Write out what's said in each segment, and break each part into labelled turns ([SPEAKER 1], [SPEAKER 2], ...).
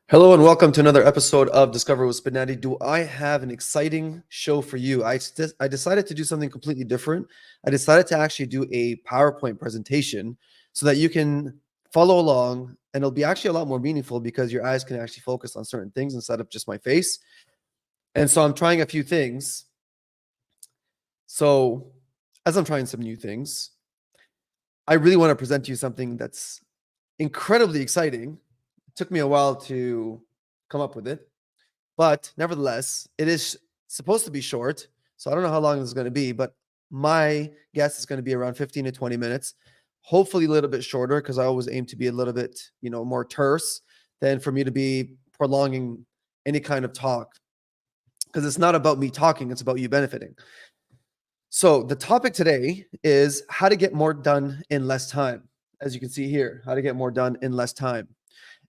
[SPEAKER 1] Hello and welcome to another episode of Discover with Spinati. Do I have an exciting show for you? I decided to do something completely different. I decided to actually do a PowerPoint presentation so that you can follow along, and it'll be actually a lot more meaningful because your eyes can actually focus on certain things instead of just my face. And so I'm trying a few things. So as I'm trying some new things, I really want to present to you something that's incredibly exciting. It took me a while to come up with it. But nevertheless, it is supposed to be short. So I don't know how long this is going to be, but my guess is going to be around 15 to 20 minutes. Hopefully a little bit shorter because I always aim to be a little bit, more terse than for me to be prolonging any kind of talk. Because it's not about me talking, it's about you benefiting. So the topic today is how to get more done in less time. As you can see here, how to get more done in less time.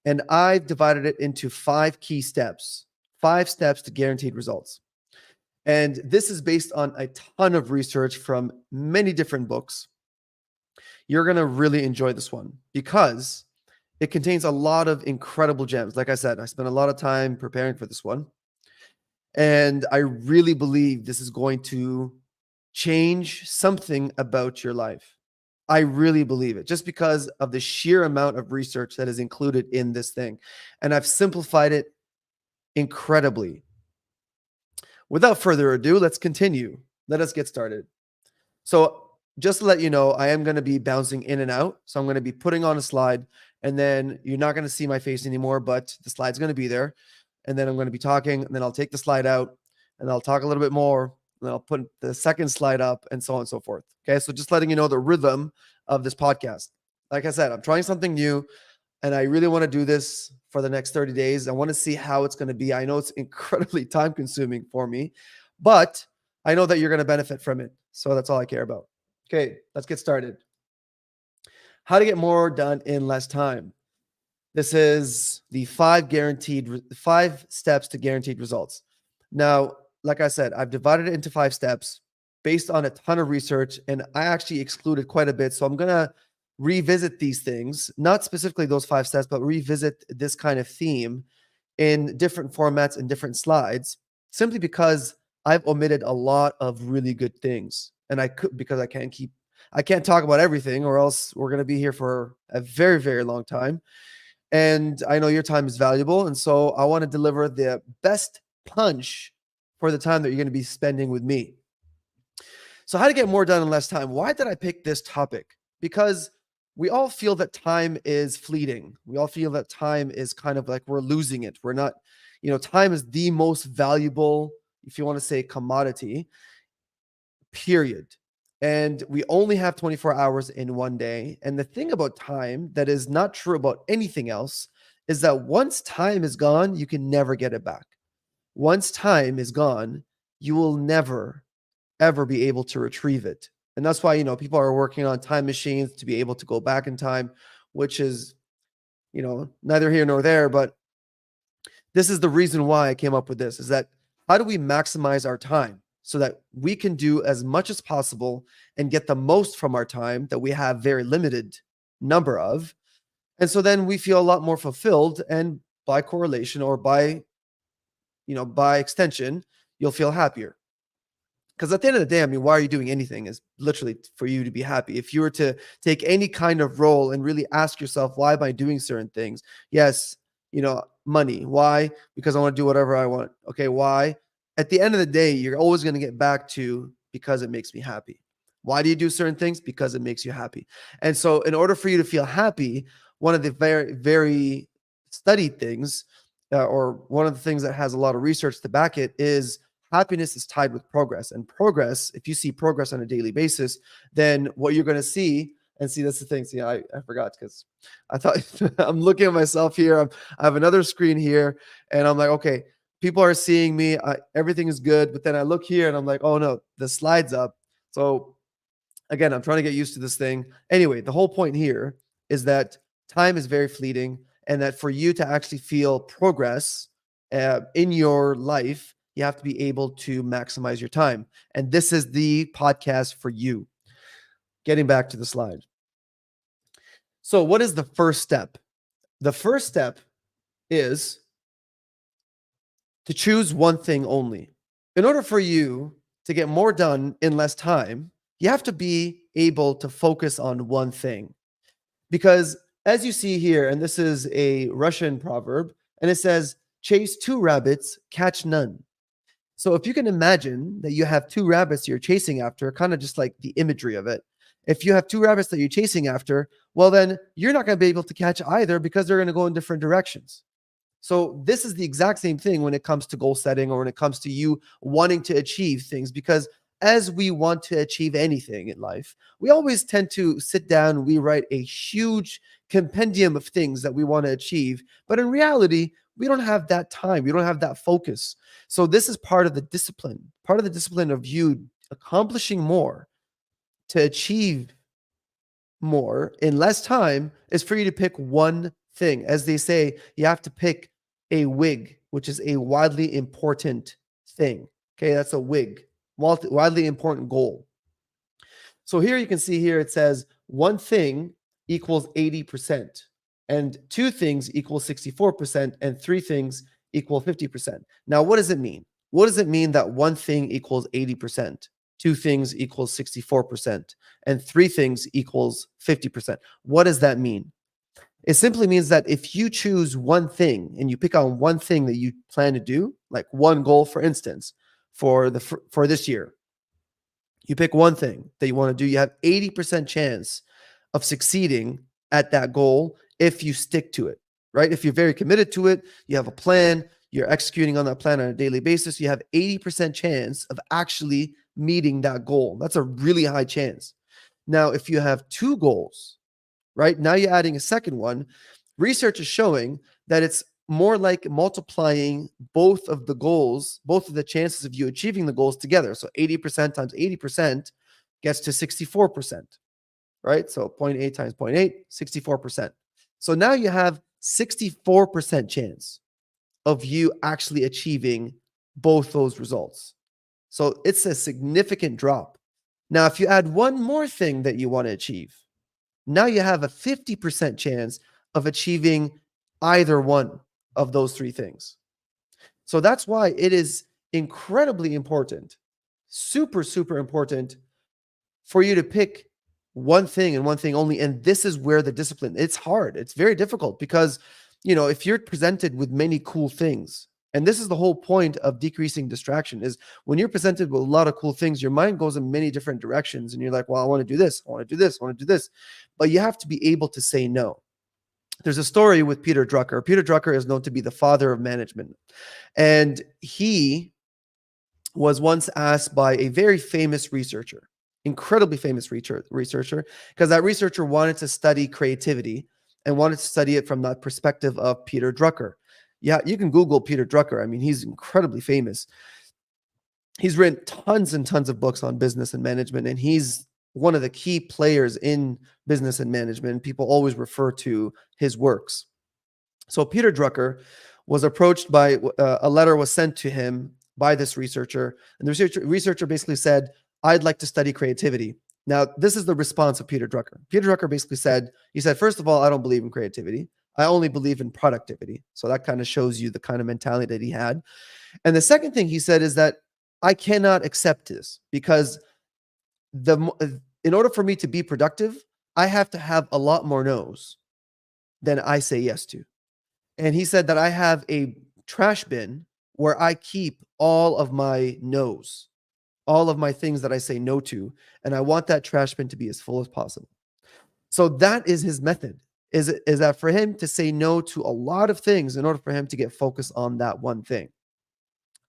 [SPEAKER 1] And I've divided it into 5 key steps, 5 steps to guaranteed results. And this is based on a ton of research from many different books. You're going to really enjoy this one because it contains a lot of incredible gems. Like I said, I spent a lot of time preparing for this one. And I really believe this is going to change something about your life. I really believe it just because of the sheer amount of research that is included in this thing. And I've simplified it incredibly. Without further ado, let's continue. Let us get started. So, just to let you know, I am going to be bouncing in and out. So, I'm going to be putting on a slide, and then you're not going to see my face anymore, but the slide's going to be there. And then I'm going to be talking, and then I'll take the slide out, and I'll talk a little bit more, and then I'll put the second slide up, and so on and so forth. Okay. So, just letting you know the rhythm of this podcast. Like I said, I'm trying something new, and I really want to do this for the next 30 days. I want to see how it's going to be. I know it's incredibly time consuming for me, but I know that you're going to benefit from it. So that's all I care about. Okay, let's get started. How to get more done in less time. This is the 5 steps to guaranteed results. Now, like I said, I've divided it into 5 steps based on a ton of research, and I actually excluded quite a bit. So I'm going to revisit these things, not specifically those 5 steps, but revisit this kind of theme in different formats and different slides, simply because I've omitted a lot of really good things. And I could, because I can't talk about everything, or else we're going to be here for a very, very long time. And I know your time is valuable. And so I want to deliver the best punch for the time that you're going to be spending with me. So, how to get more done in less time? Why did I pick this topic? Because we all feel that time is fleeting. We all feel that time is kind of like we're losing it. We're not, time is the most valuable, if you want to say, commodity, period. And we only have 24 hours in one day. And the thing about time that is not true about anything else is that once time is gone, you can never get it back. Once time is gone, you will never, ever be able to retrieve it. And that's why, people are working on time machines to be able to go back in time, which is, neither here nor there. But this is the reason why I came up with this, is that how do we maximize our time so that we can do as much as possible and get the most from our time that we have very limited number of. And so then we feel a lot more fulfilled, and by correlation, or by extension, you'll feel happier. Because at the end of the day, I mean, why are you doing anything is literally for you to be happy. If you were to take any kind of role and really ask yourself, why am I doing certain things? Yes, money. Why? Because I want to do whatever I want. Okay, why? At the end of the day, you're always going to get back to because it makes me happy. Why do you do certain things? Because it makes you happy. And so, in order for you to feel happy, one of the very, very studied things, or one of the things that has a lot of research to back it, is happiness is tied with progress. And progress, if you see progress on a daily basis, then what you're going to see, and see, that's the thing. See, I forgot because I thought I'm looking at myself here. I have another screen here, and I'm like, okay, people are seeing me. Everything is good. But then I look here and I'm like, oh no, the slide's up. So again, I'm trying to get used to this thing. Anyway, the whole point here is that time is very fleeting, and that for you to actually feel progress in your life, you have to be able to maximize your time. And this is the podcast for you. Getting back to the slide. So, what is the first step? The first step is to choose one thing only. In order for you to get more done in less time, you have to be able to focus on one thing. Because as you see here, and this is a Russian proverb, and it says, chase two rabbits, catch none. So if you can imagine that you have two rabbits you're chasing after, kind of just like the imagery of it. If you have two rabbits that you're chasing after, well, then you're not going to be able to catch either because they're going to go in different directions. So this is the exact same thing when it comes to goal setting or when it comes to you wanting to achieve things, because as we want to achieve anything in life, we always tend to sit down, we write a huge compendium of things that we want to achieve, but in reality, we don't have that time, we don't have that focus. So this is part of the discipline of you accomplishing more to achieve more in less time is for you to pick one thing. As they say, you have to pick a wig, which is a widely important thing. Okay, that's a wig, widely important goal. So here you can see here it says one thing equals 80%, and two things equal 64%, and three things equal 50%. Now, what does it mean? What does it mean that one thing equals 80%? Two things equals 64%, and three things equals 50%. What does that mean? It simply means that if you choose one thing and you pick on one thing that you plan to do, like one goal, for instance, for this year, you pick one thing that you want to do, you have 80% chance of succeeding at that goal if you stick to it, right? If you're very committed to it, you have a plan, you're executing on that plan on a daily basis, you have 80% chance of actually meeting that goal. That's a really high chance. Now, if you have two goals, right? Now you're adding a second one. Research is showing that it's more like multiplying both of the goals, both of the chances of you achieving the goals together. So 80% times 80% gets to 64%, right? So 0.8 times 0.8, 64%. So now you have 64% chance of you actually achieving both those results. So it's a significant drop. Now, if you add one more thing that you want to achieve, now you have a 50% chance of achieving either one of those three things. So that's why it is incredibly important, super, super important for you to pick one thing and one thing only. And this is where the discipline, it's hard. It's very difficult because, if you're presented with many cool things, and this is the whole point of decreasing distraction, is when you're presented with a lot of cool things, your mind goes in many different directions. And you're like, well, I want to do this. I want to do this. I want to do this. But you have to be able to say no. There's a story with Peter Drucker. Peter Drucker is known to be the father of management. And he was once asked by a very famous researcher, incredibly famous researcher, because that researcher wanted to study creativity and wanted to study it from that perspective of Peter Drucker. Yeah, you can Google Peter Drucker. I mean, he's incredibly famous. He's written tons and tons of books on business and management, and he's one of the key players in business and management. People always refer to his works. So Peter Drucker was approached by a letter was sent to him by this researcher, and the researcher basically said, I'd like to study creativity. Now, this is the response of Peter Drucker. Peter Drucker basically said, first of all, I don't believe in creativity. I only believe in productivity. So that kind of shows you the kind of mentality that he had. And the second thing he said is that I cannot accept this because in order for me to be productive, I have to have a lot more no's than I say yes to. And he said that I have a trash bin where I keep all of my no's, all of my things that I say no to, and I want that trash bin to be as full as possible. So that is his method, is that for him to say no to a lot of things in order for him to get focused on that one thing.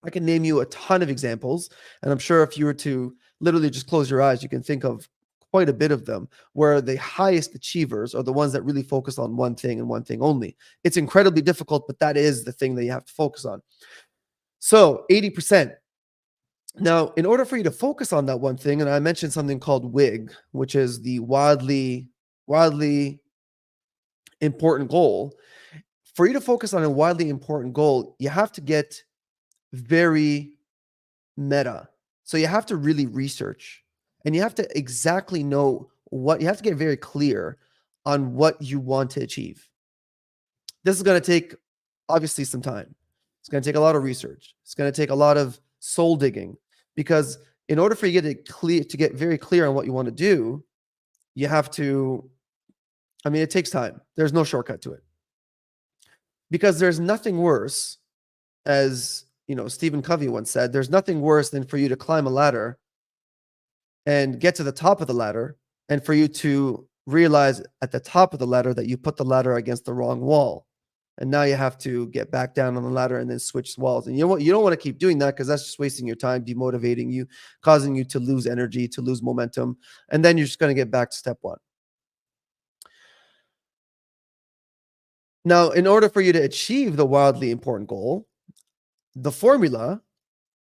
[SPEAKER 1] I can name you a ton of examples, and I'm sure if you were to literally just close your eyes, you can think of quite a bit of them where the highest achievers are the ones that really focus on one thing and one thing only. It's incredibly difficult, but that is the thing that you have to focus on. So 80%. Now, in order for you to focus on that one thing, and I mentioned something called WIG, which is the widely important goal. For you to focus on a widely important goal, you have to get very meta. So you have to really research, and you have to exactly know you have to get very clear on what you want to achieve. This is going to take obviously some time. It's going to take a lot of research. It's going to take a lot of soul digging, because in order for you to get very clear on what you want to do, you have to, I mean, it takes time. There's no shortcut to it, because there's nothing worse, as Stephen Covey once said, there's nothing worse than for you to climb a ladder and get to the top of the ladder, and for you to realize at the top of the ladder that you put the ladder against the wrong wall. And now you have to get back down on the ladder and then switch walls. And you don't want to keep doing that, because that's just wasting your time, demotivating you, causing you to lose energy, to lose momentum. And then you're just going to get back to step one. Now, in order for you to achieve the wildly important goal, the formula,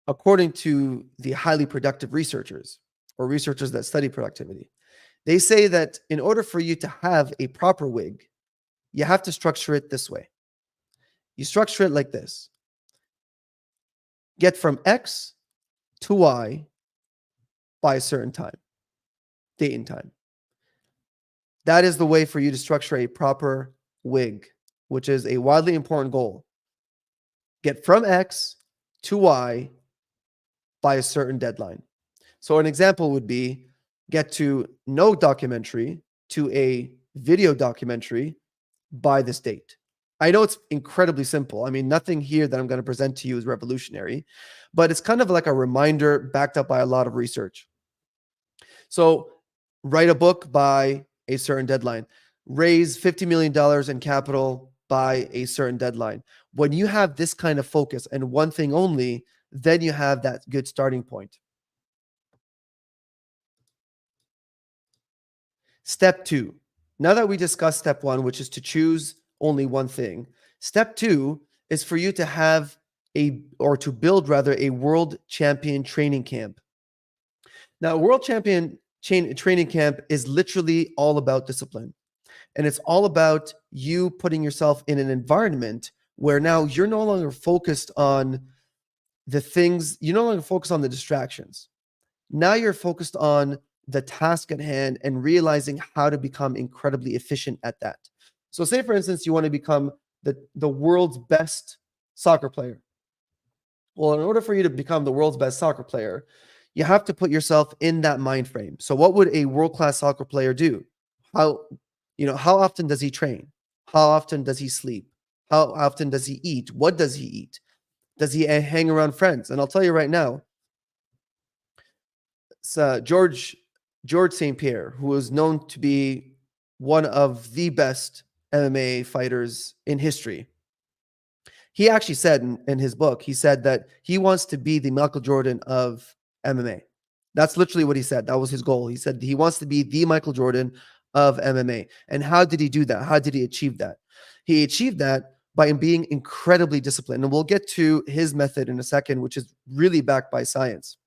[SPEAKER 1] according to the highly productive researchers, or researchers that study productivity, they say that in order for you to have a proper wig, you have to structure it this way. You structure it like this. Get from X to Y by a certain time, date and time. That is the way for you to structure a proper wig, which is a wildly important goal. Get from X to Y by a certain deadline. So an example would be get to no documentary to a video documentary by this date. I know it's incredibly simple. I mean, nothing here that I'm going to present to you is revolutionary, but it's kind of like a reminder backed up by a lot of research. So write a book by a certain deadline. Raise $50 million in capital by a certain deadline. When you have this kind of focus and one thing only, then you have that good starting point. Step 2. Now that we discussed step 1, which is to choose only one thing, step 2 is for you to have to build a world champion training camp. Now, world champion training camp is literally all about discipline. And it's all about you putting yourself in an environment where now you're no longer focused on the things, you're no longer focused on the distractions. Now you're focused on the task at hand and realizing how to become incredibly efficient at that. So say, for instance, you want to become the world's best soccer player. Well, in order for you to become the world's best soccer player, you have to put yourself in that mind frame. So what would a world-class soccer player do? How often does he train? How often does he sleep? How often does he eat? What does he eat? Does he hang around friends? And I'll tell you right now, George St. Pierre, who is known to be one of the best MMA fighters in history, he actually said in his book, he said that he wants to be the Michael Jordan of MMA. That's literally what he said. That was his goal. He said he wants to be the Michael Jordan of MMA. And how did he do that? How did he achieve that? He achieved that by being incredibly disciplined. And we'll get to his method in a second, which is really backed by science.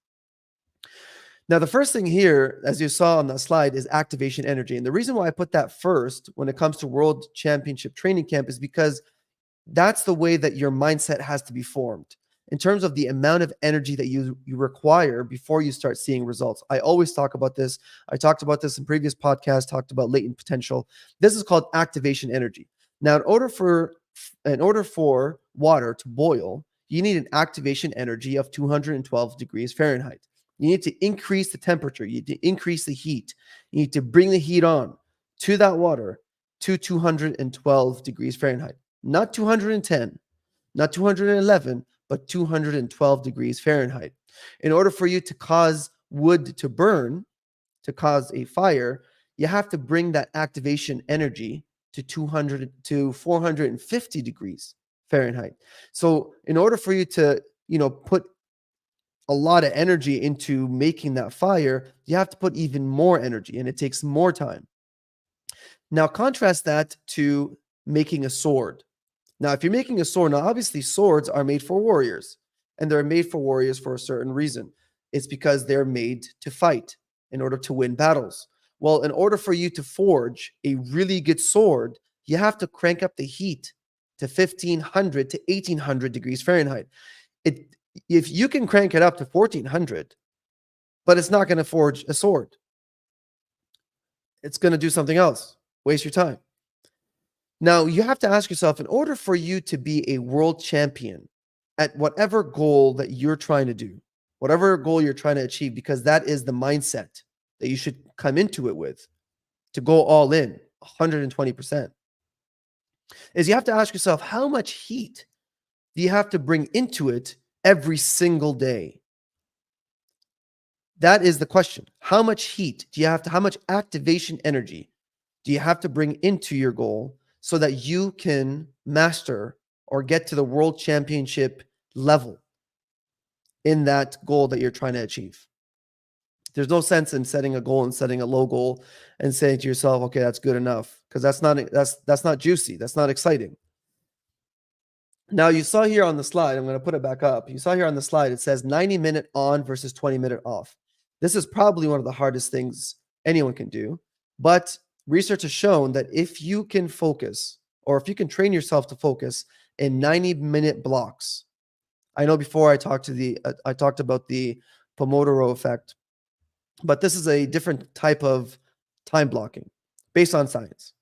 [SPEAKER 1] Now, the first thing here, as you saw on the slide, is activation energy. And the reason why I put that first when it comes to World Championship Training Camp is because that's the way that your mindset has to be formed in terms of the amount of energy that you require before you start seeing results. I always talk about this. I talked about this in previous podcasts, talked about latent potential. This is called activation energy. Now, in order for water to boil, you need an activation energy of 212 degrees Fahrenheit. You need to increase the temperature. You need to increase the heat. You need to bring the heat on to that water to 212 degrees Fahrenheit. Not 210, not 211, but 212 degrees Fahrenheit. In order for you to cause wood to burn, to cause a fire, you have to bring that activation energy to 450 degrees Fahrenheit. So in order for you to, put a lot of energy into making that fire, you have to put even more energy, and it takes more time. Now contrast that to making a sword. Now, if you're making a sword, now obviously swords are made for warriors, and they're made for warriors for a certain reason. It's because they're made to fight in order to win battles. Well, in order for you to forge a really good sword, you have to crank up the heat to 1500 to 1800 degrees Fahrenheit. If you can crank it up to 1400, but it's not going to forge a sword. It's going to do something else. Waste your time. Now, you have to ask yourself, in order for you to be a world champion, at whatever goal that you're trying to do, whatever goal you're trying to achieve, because that is the mindset that you should come into it with to go all in 120%, is you have to ask yourself, how much heat do you have to bring into it every single day? That is the question. How much heat do you have to, how much activation energy do you have to bring into your goal so that you can master or get to the world championship level in that goal that you're trying to achieve? There's no sense in setting a goal and setting a low goal and saying to yourself, okay, that's good enough, because that's not juicy. That's not exciting. Now, you saw here on the slide, I'm going to put it back up. You saw here on the slide, it says 90-minute on versus 20-minute off. This is probably one of the hardest things anyone can do. But research has shown that if you can focus, or if you can train yourself to focus in 90-minute blocks, I know before I talked about the Pomodoro effect, but this is a different type of time blocking based on science.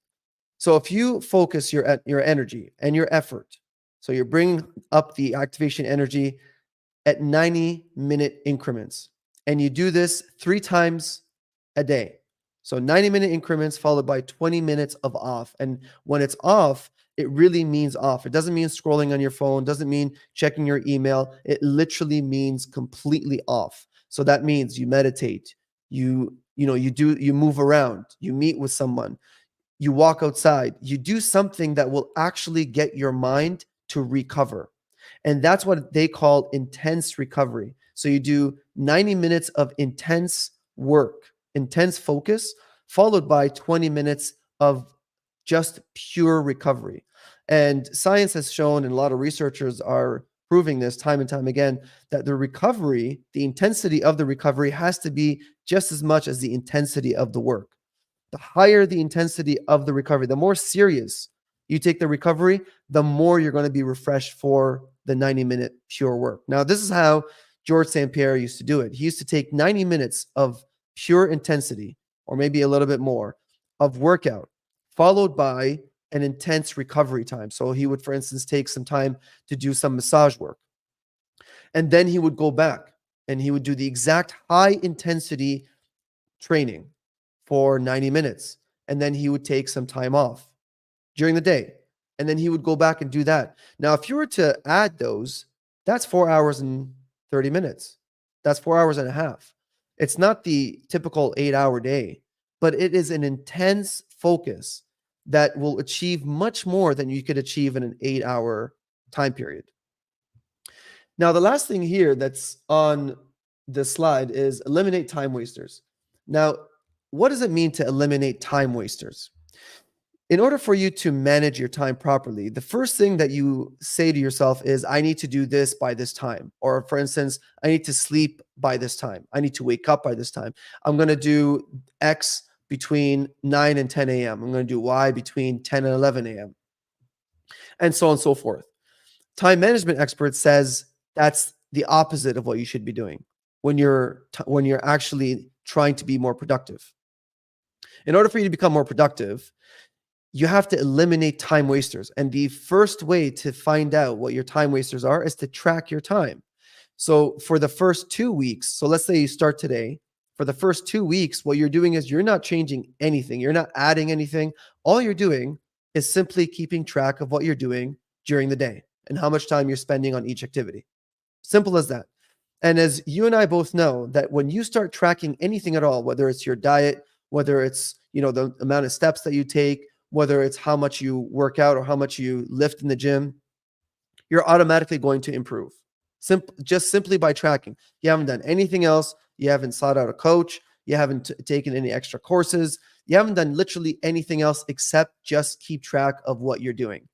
[SPEAKER 1] So if you focus your energy and your effort, so you're bringing up the activation energy at 90-minute increments, and you do this 3 times a day. So 90-minute increments followed by 20 minutes of off. And when it's off, it really means off. It doesn't mean scrolling on your phone, doesn't mean checking your email. It literally means completely off. So that means you meditate, you move around, you meet with someone, you walk outside, you do something that will actually get your mind to recover. And that's what they call intense recovery. So you do 90 minutes of intense work, intense focus, followed by 20 minutes of just pure recovery. And science has shown, and a lot of researchers are proving this time and time again, that the recovery, the intensity of the recovery has to be just as much as the intensity of the work. The higher the intensity of the recovery, the more serious you take the recovery, the more you're going to be refreshed for the 90-minute pure work. Now, this is how George St. Pierre used to do it. He used to take 90 minutes of pure intensity, or maybe a little bit more, of workout, followed by an intense recovery time. So he would, for instance, take some time to do some massage work. And then he would go back and he would do the exact high intensity training for 90 minutes. And then he would take some time off during the day. And then he would go back and do that. Now, if you were to add those, that's 4 hours and 30 minutes. That's 4 hours and a half. It's not the typical 8-hour day, but it is an intense focus that will achieve much more than you could achieve in an 8-hour time period. Now, the last thing here that's on the slide is eliminate time wasters. Now, what does it mean to eliminate time wasters? In order for you to manage your time properly, the first thing that you say to yourself is, I need to do this by this time. Or for instance, I need to sleep by this time. I need to wake up by this time. I'm going to do X between 9 and 10 a.m. I'm going to do Y between 10 and 11 a.m. And so on and so forth. Time management expert says that's the opposite of what you should be doing when you're actually trying to be more productive. In order for you to become more productive, you have to eliminate time wasters. And the first way to find out what your time wasters are is to track your time. So for the first 2 weeks, so let's say you start today, for the first 2 weeks, what you're doing is you're not changing anything. You're not adding anything. All you're doing is simply keeping track of what you're doing during the day and how much time you're spending on each activity. Simple as that. And as you and I both know, that when you start tracking anything at all, whether it's your diet, whether it's the amount of steps that you take, whether it's how much you work out or how much you lift in the gym, you're automatically going to improve. Just simply by tracking. You haven't done anything else. You haven't sought out a coach. You haven't taken any extra courses. You haven't done literally anything else except just keep track of what you're doing.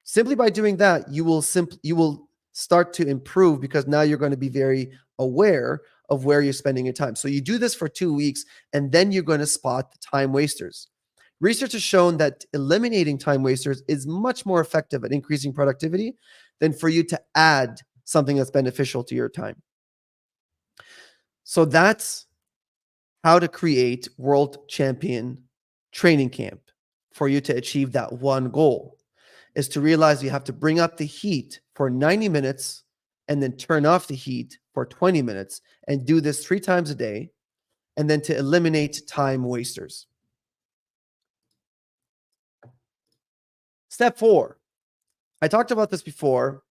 [SPEAKER 1] Simply by doing that, you will start to improve, because now you're going to be very aware of where you're spending your time. So you do this for 2 weeks, and then you're going to spot the time wasters. Research has shown that eliminating time wasters is much more effective at increasing productivity than for you to add something that's beneficial to your time. So that's how to create World Champion Training Camp for you to achieve that one goal, is to realize you have to bring up the heat for 90 minutes and then turn off the heat for 20 minutes and do this 3 times a day, and then to eliminate time wasters. Step 4. I talked about this before,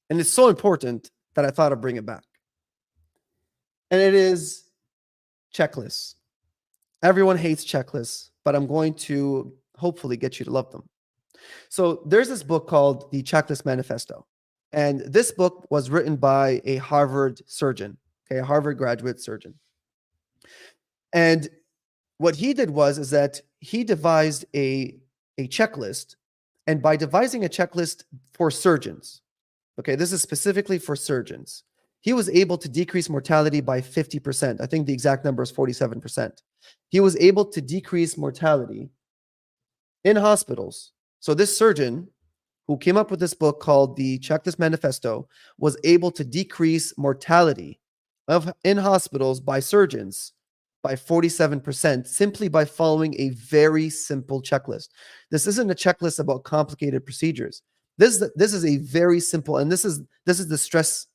[SPEAKER 1] and it's so important that I thought I'd bring it back. And it is checklists. Everyone hates checklists, but I'm going to hopefully get you to love them. So there's this book called The Checklist Manifesto. And this book was written by a Harvard surgeon, okay, a Harvard graduate surgeon. And what he did is that he devised a checklist. And by devising a checklist for surgeons, okay, this is specifically for surgeons, he was able to decrease mortality by 50%. I think the exact number is 47%. He was able to decrease mortality in hospitals. So this surgeon who came up with this book called The Checklist Manifesto was able to decrease mortality in hospitals by surgeons by 47% simply by following a very simple checklist. This isn't a checklist about complicated procedures. This is a very simple, and this is the stress.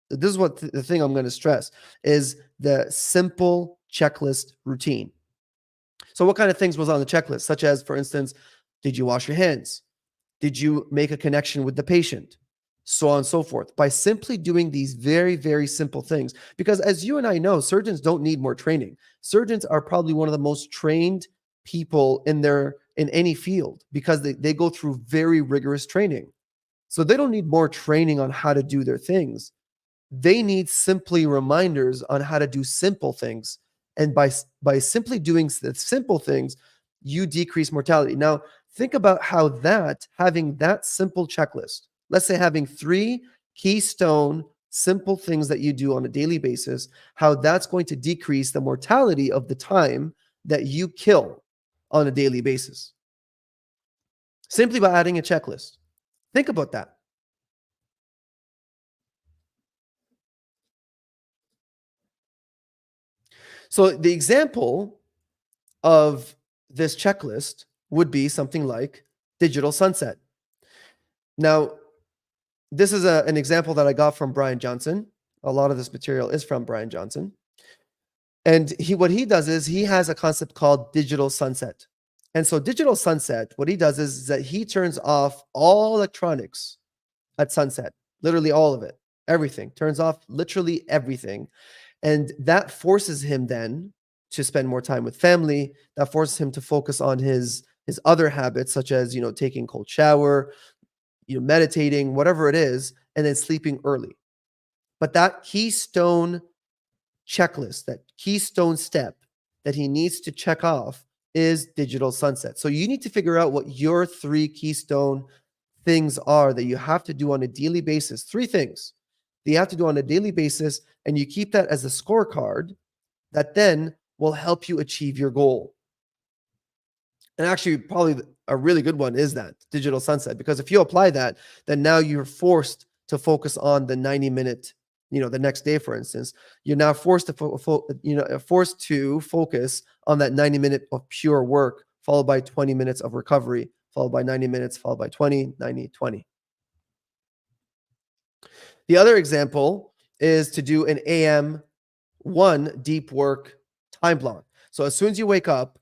[SPEAKER 1] This is what the thing I'm going to stress is the simple checklist routine. So what kind of things was on the checklist? Such as, for instance, did you wash your hands? Did you make a connection with the patient? So on and so forth. By simply doing these very, very simple things. Because as you and I know, surgeons don't need more training. Surgeons are probably one of the most trained people in any field because they go through very rigorous training. So they don't need more training on how to do their things. They need simply reminders on how to do simple things. And by simply doing the simple things, you decrease mortality. Now, think about how having that simple checklist, let's say having 3 keystone simple things that you do on a daily basis, how that's going to decrease the mortality of the time that you kill on a daily basis. Simply by adding a checklist. Think about that. So the example of this checklist would be something like digital sunset. Now, this is an example that I got from Brian Johnson. A lot of this material is from Brian Johnson. And what he does is he has a concept called digital sunset. And so digital sunset, what he does is that he turns off all electronics at sunset, literally all of it, everything, turns off literally everything. And that forces him then to spend more time with family. That forces him to focus on his other habits, such as, taking a cold shower, meditating, whatever it is, and then sleeping early. But that keystone checklist, that keystone step that he needs to check off is digital sunset. So you need to figure out what your 3 keystone things are that you have to do on a daily basis. 3 things that you have to do on a daily basis, and you keep that as a scorecard that then will help you achieve your goal. And actually, probably a really good one is that digital sunset, because if you apply that, then now you're forced to focus on the 90-minute, the next day, for instance, you're now forced to focus on that 90-minute of pure work, followed by 20 minutes of recovery, followed by 90 minutes, followed by 20, 90, 20. The other example is to do an AM1 deep work time block. So as soon as you wake up,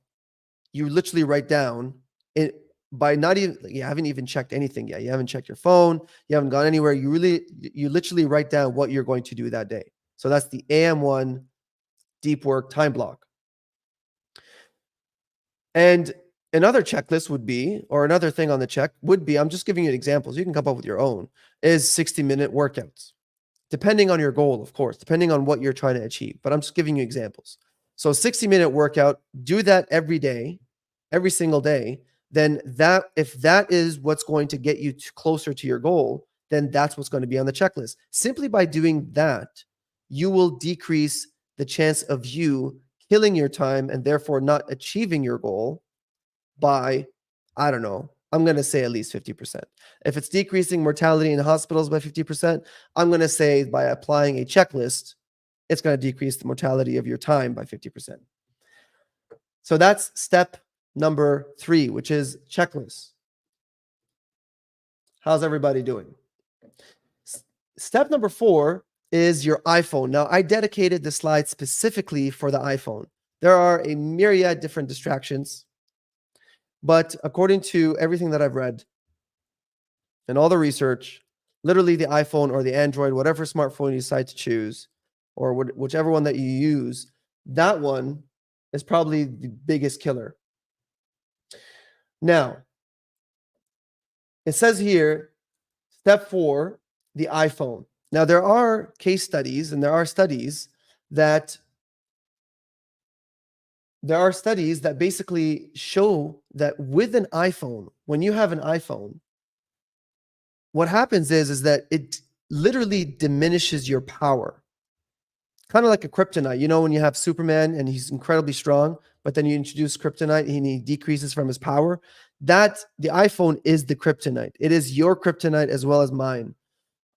[SPEAKER 1] you literally write down it by not even, you haven't even checked anything yet. You haven't checked your phone. You haven't gone anywhere. You literally write down what you're going to do that day. So that's the AM1 deep work time block. And another checklist would be, or another thing on the check would be, I'm just giving you examples. You can come up with your own, is 60-minute workouts. Depending on your goal, of course, depending on what you're trying to achieve. But I'm just giving you examples. So 60-minute workout, do that every day, every single day. Then if that is what's going to get you closer to your goal, then that's what's going to be on the checklist. Simply by doing that, you will decrease the chance of you killing your time and therefore not achieving your goal by, I don't know, I'm going to say at least 50%. If it's decreasing mortality in hospitals by 50%, I'm going to say by applying a checklist, it's going to decrease the mortality of your time by 50%. So that's step number 3, which is checklists. How's everybody doing? Step number 4 is your iPhone. Now, I dedicated the slide specifically for the iPhone. There are a myriad different distractions, but according to everything that I've read and all the research, literally the iPhone or the Android, whatever smartphone you decide to choose, or whichever one that you use, that one is probably the biggest killer. Now, it says here, step 4, the iPhone. Now, there are case studies and there are studies that basically show that with an iPhone, when you have an iPhone, what happens is that it literally diminishes your power. Kind of like a kryptonite. You know, when you have Superman and he's incredibly strong, but then you introduce kryptonite and he decreases from his power. That the iPhone is the kryptonite. It is your kryptonite as well as mine.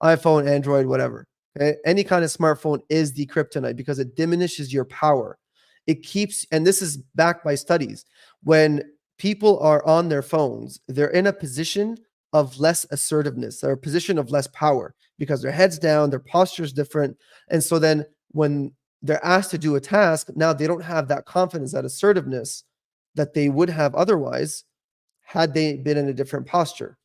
[SPEAKER 1] iPhone, Android, whatever. Okay? Any kind of smartphone is the kryptonite because it diminishes your power. It keeps, and this is backed by studies, when people are on their phones, they're in a position of less assertiveness, or a position of less power because their head's down, their posture is different. And so then when they're asked to do a task, now they don't have that confidence, that assertiveness that they would have otherwise had they been in a different posture.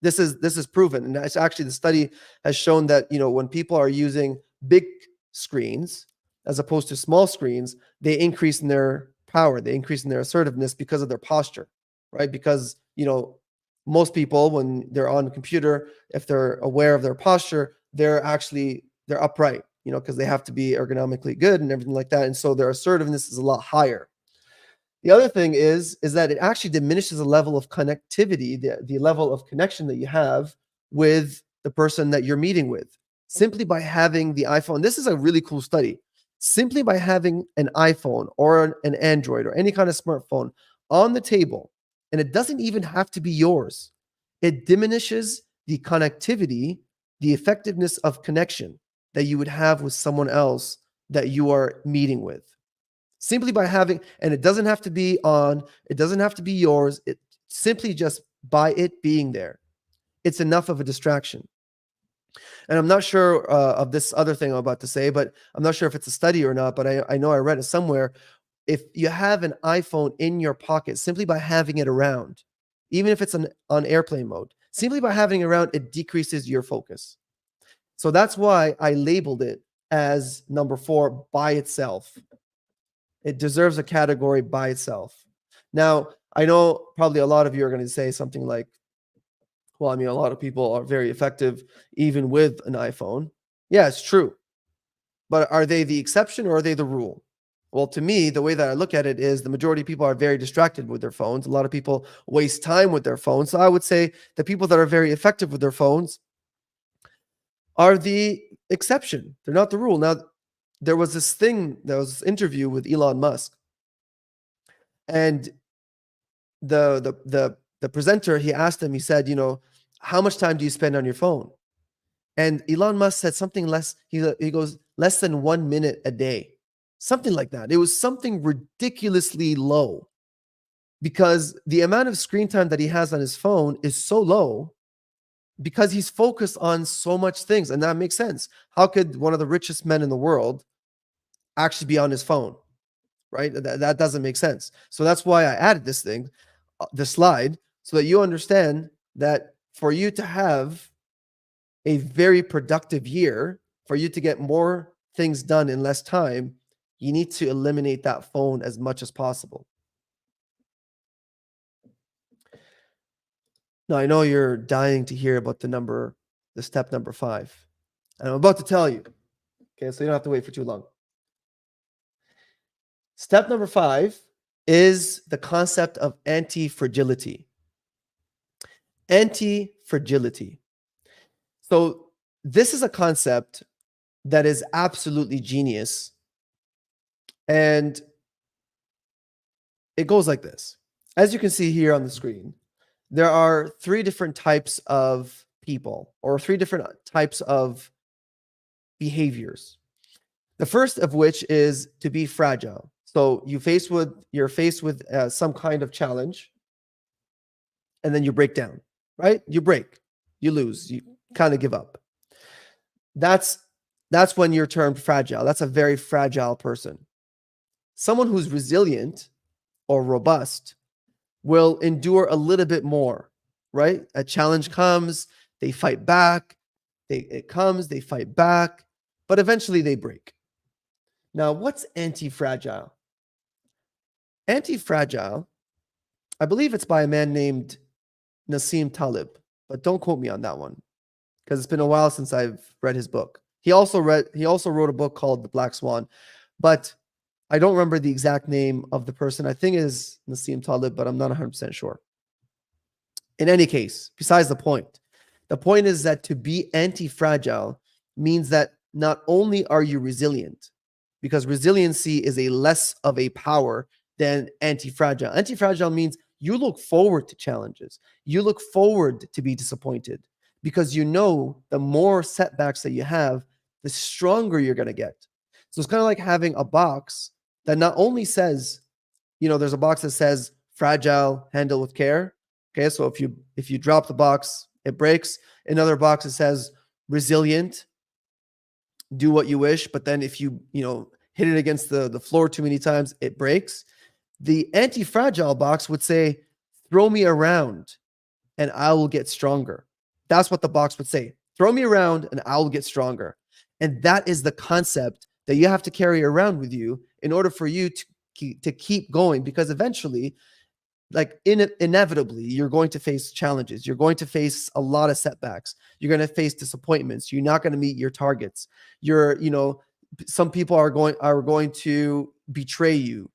[SPEAKER 1] This is proven, and it's actually, the study has shown that, you know, when people are using big screens as opposed to small screens, they increase in their power, they increase in their assertiveness because of their posture, right? Because, you know, most people, when they're on the computer, if they're aware of their posture, they're upright, you know, because they have to be ergonomically good and everything like that, and so their assertiveness is a lot higher. The other thing is that it actually diminishes the level of connectivity, the level of connection that you have with the person that you're meeting with, simply by having the iPhone. This is a really cool study. Simply by having an iPhone or an Android or any kind of smartphone on the table, and it doesn't even have to be yours, it diminishes the connectivity, the effectiveness of connection that you would have with someone else that you are meeting with. Simply by having, and it doesn't have to be on, it doesn't have to be yours. It simply, just by it being there, it's enough of a distraction. And I'm not sure of this other thing I'm about to say, but I'm not sure if it's a study or not, but I know I read it somewhere. If you have an iPhone in your pocket, simply by having it around, even if it's on airplane mode, simply by having it around, it decreases your focus. So that's why I labeled it as number 4 by itself. It deserves a category by itself. Now, I know probably a lot of you are going to say something like, well, I mean, a lot of people are very effective even with an iPhone. Yeah, it's true. But are they the exception or are they the rule? Well, to me, the way that I look at it is the majority of people are very distracted with their phones. A lot of people waste time with their phones. So I would say the people that are very effective with their phones are the exception. They're not the rule. Now, there was this interview with Elon Musk, and the presenter, he asked him, he said, you know, how much time do you spend on your phone? And Elon Musk said something less. He goes, less than 1 minute a day, something like that. It was something ridiculously low, because the amount of screen time that he has on his phone is so low because he's focused on so much things, and that makes sense. How could one of the richest men in the world actually be on his phone, right? That doesn't make sense. So that's why I added this thing, the slide, so that you understand that for you to have a very productive year, for you to get more things done in less time, you need to eliminate that phone as much as possible. Now, I know you're dying to hear about the step number 5. And I'm about to tell you, okay, so you don't have to wait for too long. Step number 5 is the concept of anti-fragility. Anti-fragility. So this is a concept that is absolutely genius. And it goes like this. As you can see here on the screen, there are 3 different types of people, or 3 different types of behaviors. The first of which is to be fragile. So you're faced with some kind of challenge, and then you break down, right? You break, you lose, you kind of give up. That's that's when you're termed fragile. That's a very fragile person. Someone who's resilient or robust will endure a little bit more, right? A challenge comes, they fight back, it comes, they fight back, but eventually they break. Now, what's anti-fragile? Anti-fragile, I believe it's by a man named Nassim Talib, but don't quote me on that one because it's been a while since I've read his book. He also wrote a book called The Black Swan, but I don't remember the exact name of the person. I think it is Nassim Talib, but I'm not 100% sure. In any case, besides the point. The point is that to be anti-fragile means that not only are you resilient, because resiliency is a less of a power than anti-fragile. Anti-fragile means you look forward to challenges. You look forward to be disappointed because you know the more setbacks that you have, the stronger you're going to get. So it's kind of like having a box that not only says, there's a box that says fragile, handle with care. Okay, so if you drop the box, it breaks. Another box that says resilient, do what you wish, but then if you hit it against the floor too many times, it breaks. The anti-fragile box would say, throw me around and I will get stronger. That's what the box would say. Throw me around and I will get stronger. And that is the concept that you have to carry around with you in order for you to keep going, because eventually, inevitably, you're going to face challenges. You're going to face a lot of setbacks. You're going to face disappointments. You're not going to meet your targets. Some people are going to betray you.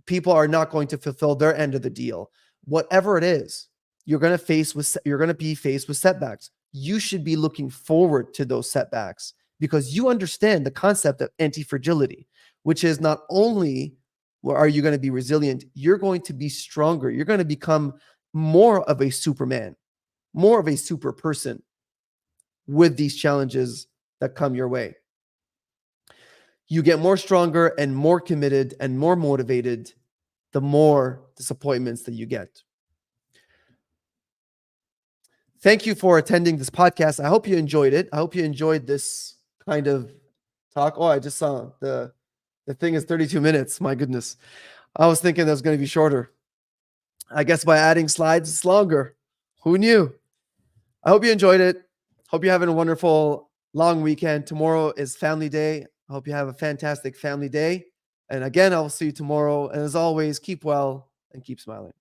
[SPEAKER 1] People are not going to fulfill their end of the deal. Whatever it is, you're going to be faced with setbacks. You should be looking forward to those setbacks because you understand the concept of anti-fragility, which is not only are you going to be resilient, you're going to be stronger. You're going to become more of a Superman, more of a super person with these challenges that come your way. You get more stronger and more committed and more motivated the more disappointments that you get. Thank you for attending this podcast. I hope you enjoyed it. I hope you enjoyed this kind of talk. Oh, I just saw the thing is 32 minutes. My goodness. I was thinking that was going to be shorter. I guess by adding slides, it's longer. Who knew? I hope you enjoyed it. Hope you're having a wonderful long weekend. Tomorrow is family day. I hope you have a fantastic family day. And again, I will see you tomorrow. And as always, keep well and keep smiling.